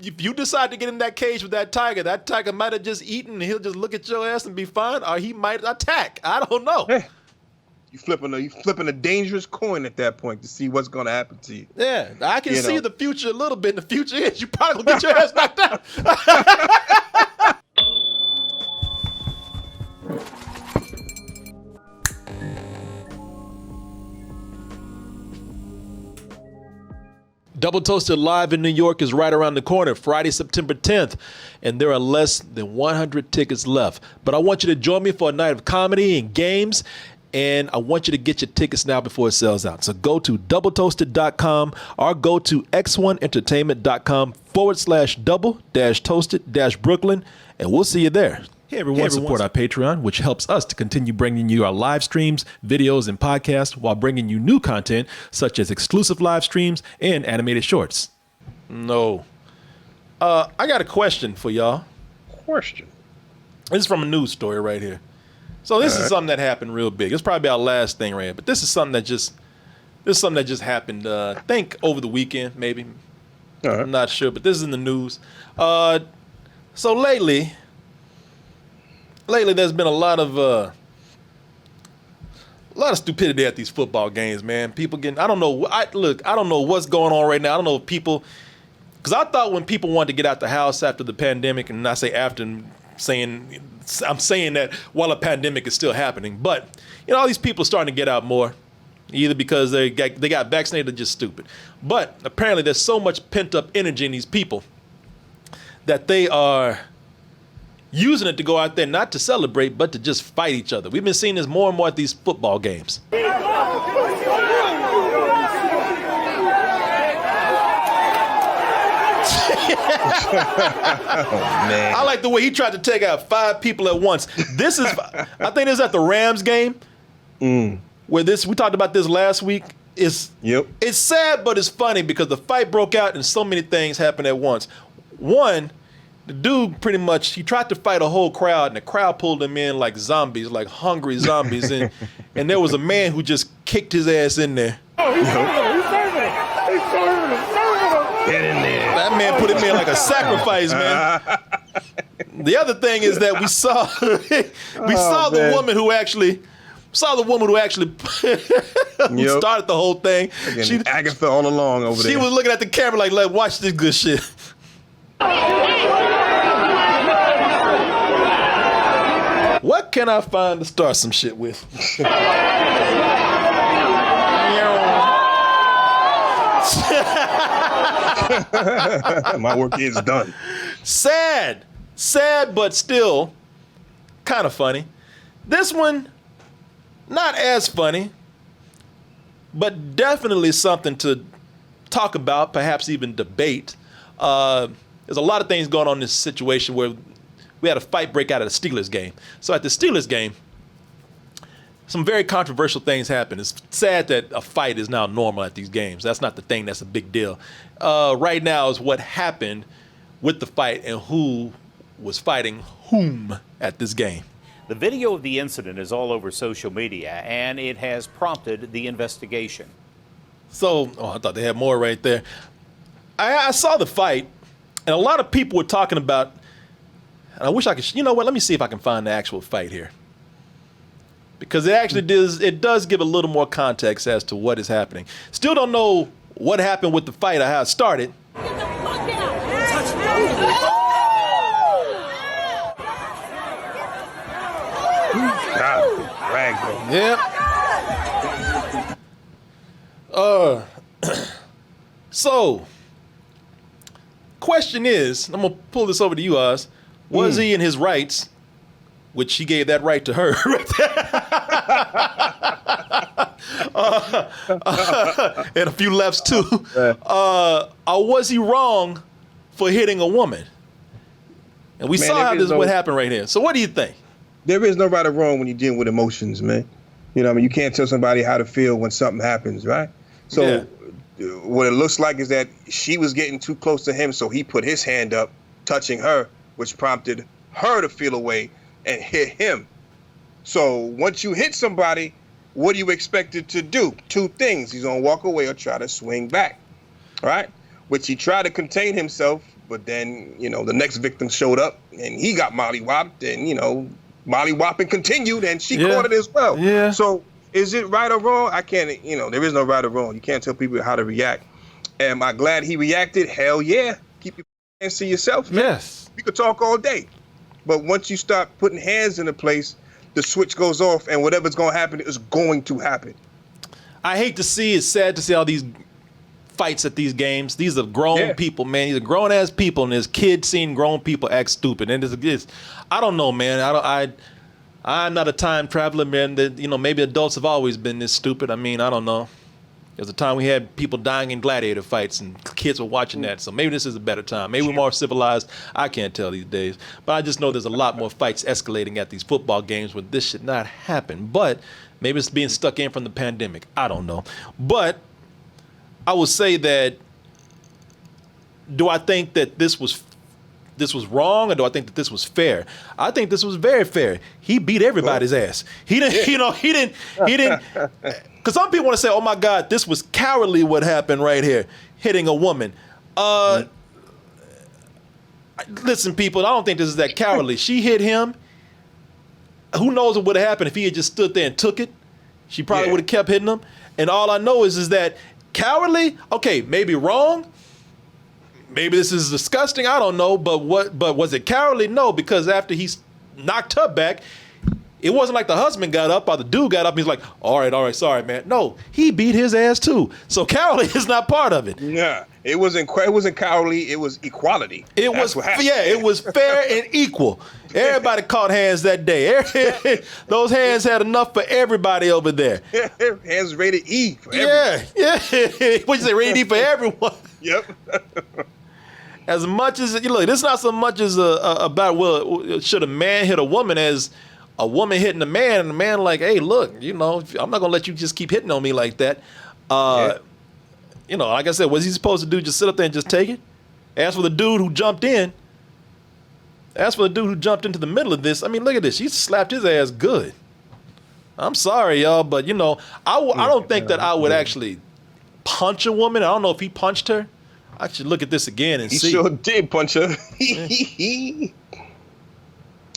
if you decide to get in that cage with that tiger might have just eaten and he'll just look at your ass and be fine, or he might attack. I don't know. Hey, you flipping a dangerous coin at that point to see what's going to happen to you. Yeah, I can see the future a little bit. And the future is you probably gonna get your ass knocked out. Double Toasted Live in New York is right around the corner, Friday, September 10th, and there are less than 100 tickets left. But I want you to join me for a night of comedy and games, and I want you to get your tickets now before it sells out. So go to doubletoasted.com or go to x1entertainment.com/double-toasted-Brooklyn, and we'll see you there. Hey everyone, support our Patreon, which helps us to continue bringing you our live streams, videos, and podcasts while bringing you new content such as exclusive live streams and animated shorts. No. I got a question for y'all. Question. This is from a news story right here. So this is something that happened real big. It's probably our last thing right here, but this is something that just happened, I think over the weekend, maybe. I'm not sure, but this is in the news. So lately there's been a lot of stupidity at these football games, man. People getting, I don't know what's going on right now. I don't know if people, because I thought when people wanted to get out the house after the pandemic, and I say after, I'm saying that while a pandemic is still happening, but all these people are starting to get out more, either because they got vaccinated or just stupid. But apparently there's so much pent up energy in these people that they are using it to go out there not to celebrate, but to just fight each other. We've been seeing this more and more at these football games. Oh, man. I like the way he tried to take out 5 people at once. This is, I think this is at the Rams game, where we talked about this last week. It's sad, but it's funny because the fight broke out and so many things happened at once. One, the dude pretty much, he tried to fight a whole crowd, and the crowd pulled him in like zombies, like hungry zombies. And there was a man who just kicked his ass in there. Get in there. That man put him in like a sacrifice, man. The other thing is that we saw the woman who actually started the whole thing. She Agatha all along over there. She was looking at the camera like, watch this good shit. What can I find to start some shit with? My work is done. Sad, but still kind of funny. This one, not as funny, but definitely something to talk about, perhaps even debate. There's a lot of things going on in this situation where we had a fight break out at a Steelers game. So at the Steelers game, some very controversial things happened. It's sad that a fight is now normal at these games. That's not the thing that's a big deal. Right now is what happened with the fight and who was fighting whom at this game. The video of the incident is all over social media, and it has prompted the investigation. So, I thought they had more right there. I saw the fight, and a lot of people were talking about, and I wish I could, let me see if I can find the actual fight here. Because it does give a little more context as to what is happening. Still don't know what happened with the fight or how it started. Yeah. So, question is, I'm gonna pull this over to you, Oz. Was he in his rights, which she gave that right to her, and a few lefts too. Or was he wrong for hitting a woman? And we saw what happened right here. So what do you think? There is no right or wrong when you're dealing with emotions, man. You can't tell somebody how to feel when something happens, right? So what it looks like is that she was getting too close to him, so he put his hand up, touching her, which prompted her to feel away and hit him. So once you hit somebody, what do you expect it to do? 2 things. He's going to walk away or try to swing back, right? Which he tried to contain himself But then, the next victim showed up and he got mollywopped, and, mollywopping continued and she caught it as well. Yeah. So is it right or wrong? I can't, there is no right or wrong. You can't tell people how to react. Am I glad he reacted? Hell yeah. Keep your hands to yourself, man. Yes. We could talk all day. But once you start putting hands in a place, the switch goes off and whatever's going to happen is going to happen. I hate to see, it's sad to see all these fights at these games. These are grown people, man. These are grown ass people, and there's kids seeing grown people act stupid. And it's I don't know, man. I'm not a time traveler, man. That maybe adults have always been this stupid. I mean, I don't know. There's a time we had people dying in gladiator fights, and kids were watching that. So maybe this is a better time. Maybe we're more civilized. I can't tell these days. But I just know there's a lot more fights escalating at these football games where this should not happen. But maybe it's being stuck in from the pandemic. I don't know. But I will say that, do I think that this was wrong, or do I think that this was fair? I think this was very fair. He beat everybody's ass. He didn't, he didn't, because some people want to say, oh my God, this was cowardly what happened right here, hitting a woman. Listen, people, I don't think this is that cowardly. She hit him. Who knows what would have happened if he had just stood there and took it? She probably would have kept hitting him. And all I know is that cowardly, okay, maybe wrong. Maybe this is disgusting. I don't know. But was it cowardly? No, because after he knocked her back, it wasn't like the husband got up or the dude got up and he's like, all right, sorry, man. No, he beat his ass too. So cowardly is not part of it. Yeah, it wasn't cowardly. It was equality. It was fair and equal. Everybody caught hands that day. Those hands had enough for everybody over there. Hands rated E for everyone. Yeah. What'd you say, rated E for everyone? Yep. As much as, look, this is not so much as about, well, should a man hit a woman as a woman hitting a man, and the man like, hey, look, I'm not going to let you just keep hitting on me like that. Like I said, was he supposed to do just sit up there and just take it? As for the dude who jumped into the middle of this, I mean, look at this. She slapped his ass good. I'm sorry, y'all, but, I don't think that I would actually punch a woman. I don't know if he punched her. I should look at this again and see. He sure did punch her.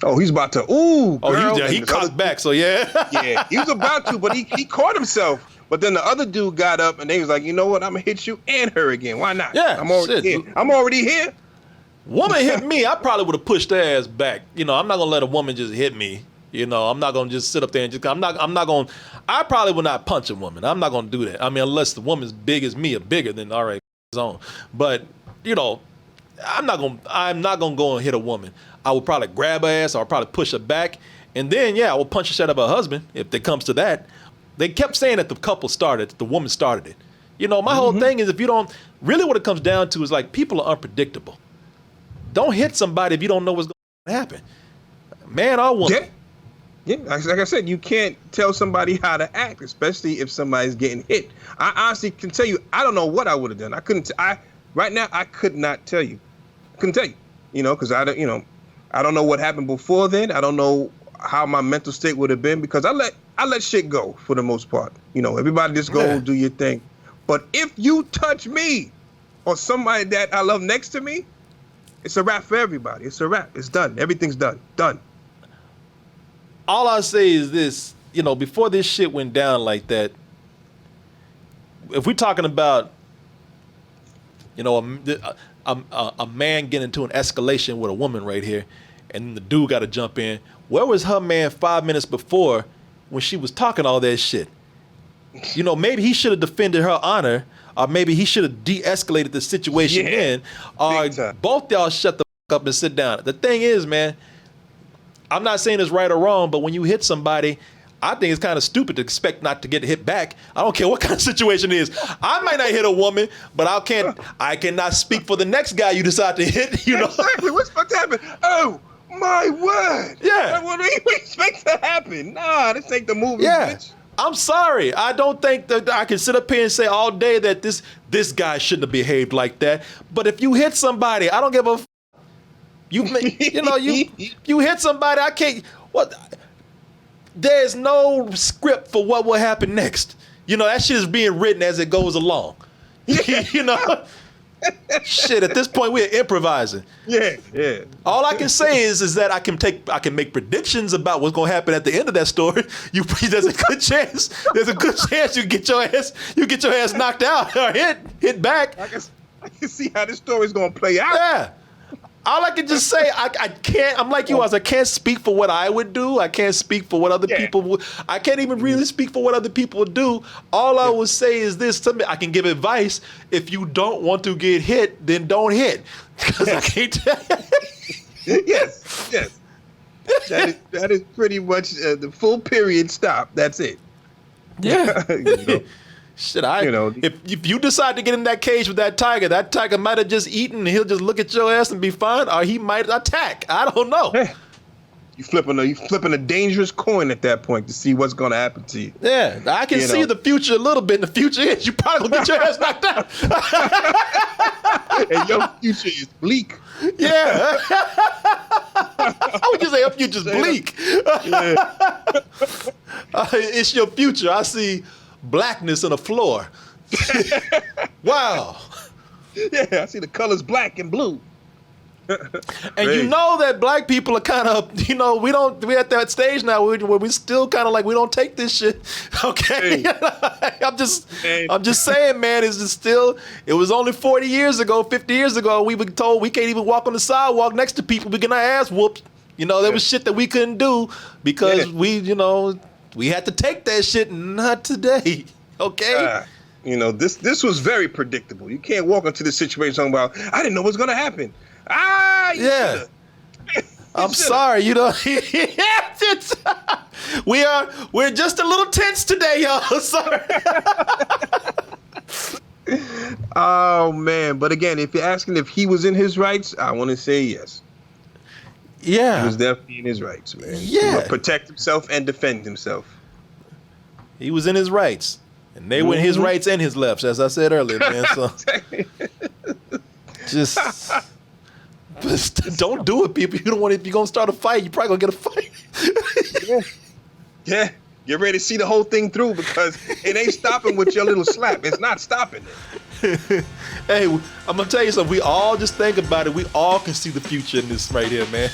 Oh, he's about to. Ooh, girl. He cocked back, so yeah. Yeah, he was about to, but he caught himself. But then the other dude got up and they was like, you know what? I'm going to hit you and her again. Why not? Yeah, I'm already here. Woman hit me, I probably would have pushed her ass back. I'm not going to let a woman just hit me. I'm not going to just sit up there and I probably would not punch a woman. I'm not going to do that. I mean, unless the woman's big as me or bigger, then all right, it's on. But, I'm not going to go and hit a woman. I would probably grab her ass or I'll probably push her back. And then, I will punch the shit out of her husband if it comes to that. They kept saying that the couple started, the woman started it. My whole thing is, if you don't, really what it comes down to is like, people are unpredictable. Don't hit somebody if you don't know what's going to happen. Man or woman. Yeah, like I said, you can't tell somebody how to act, especially if somebody's getting hit. I honestly can tell you, I don't know what I would have done. Right now, I could not tell you. I couldn't tell you, because I don't know what happened before then. I don't know how my mental state would have been, because I let shit go for the most part. Everybody just go do your thing. But if you touch me or somebody that I love next to me, it's a wrap for everybody. It's a wrap. It's done. Everything's done. Done. All I say is this, before this shit went down like that, if we're talking about, a man getting into an escalation with a woman right here, and the dude got to jump in, where was her man 5 minutes before when she was talking all that shit? Maybe he should have defended her honor, or maybe he should have de-escalated the situation in, or both y'all shut the fuck up and sit down. The thing is, man, I'm not saying it's right or wrong, but when you hit somebody, I think it's kind of stupid to expect not to get hit back. I don't care what kind of situation it is. I might not hit a woman, but I cannot speak for the next guy you decide to hit. Exactly. What's supposed to happen? Oh my word! Yeah. What do you expect to happen? Nah, this ain't the movie, bitch. I'm sorry. I don't think that I can sit up here and say all day that this guy shouldn't have behaved like that. But if you hit somebody, I don't give a. You hit somebody. I can't. What? There's no script for what will happen next. That shit is being written as it goes along. Shit, at this point we're improvising. Yeah. All I can say is that I can make predictions about what's gonna happen at the end of that story. There's a good chance you get your ass knocked out or hit back. I can see how this story's gonna play out. Yeah. All I can just say, I can't. I'm like you, I can't speak for what I would do. I can't speak for what other people would. I can't even really speak for what other people would do. All I would say is this: to me, I can give advice. If you don't want to get hit, then don't hit. Because I can't tell you. Yes. That is pretty much the full period stop. That's it. Yeah. You know? Shit, if you decide to get in that cage with that tiger might have just eaten and he'll just look at your ass and be fine, or he might attack. I don't know. You flipping a dangerous coin at that point to see what's gonna happen to you. Yeah, I can see the future a little bit. And the future is you probably gonna get your ass knocked out. And your future is bleak. Yeah. How would you say your future's bleak? It's your future. I see blackness on the floor. Wow. Yeah, I see the colors black and blue. And you know that black people are kind of, we're at that stage now where we still kind of like, we don't take this shit. Okay. Hey. I'm just saying, man, it was only 40 years ago, 50 years ago, we were told we can't even walk on the sidewalk next to people. We get our ass whooped. There was shit that we couldn't do because we had to take that shit. Not today. Okay. This was very predictable. You can't walk into this situation talking about, I didn't know what was going to happen. Yeah. I'm sorry, we're just a little tense today, y'all. Sorry. Oh man, but again, if you're asking if he was in his rights, I want to say yes. Yeah. He was definitely in his rights, man. Yeah. To protect himself and defend himself. He was in his rights. And they were in his rights and his lefts, as I said earlier, man. So just don't do it, people. You don't want. If you're gonna start a fight, you're probably gonna get a fight. Yeah. Get ready to see the whole thing through because it ain't stopping with your little slap. It's not stopping it. Hey, I'm gonna tell you something. We all just think about it. We all can see the future in this right here, man.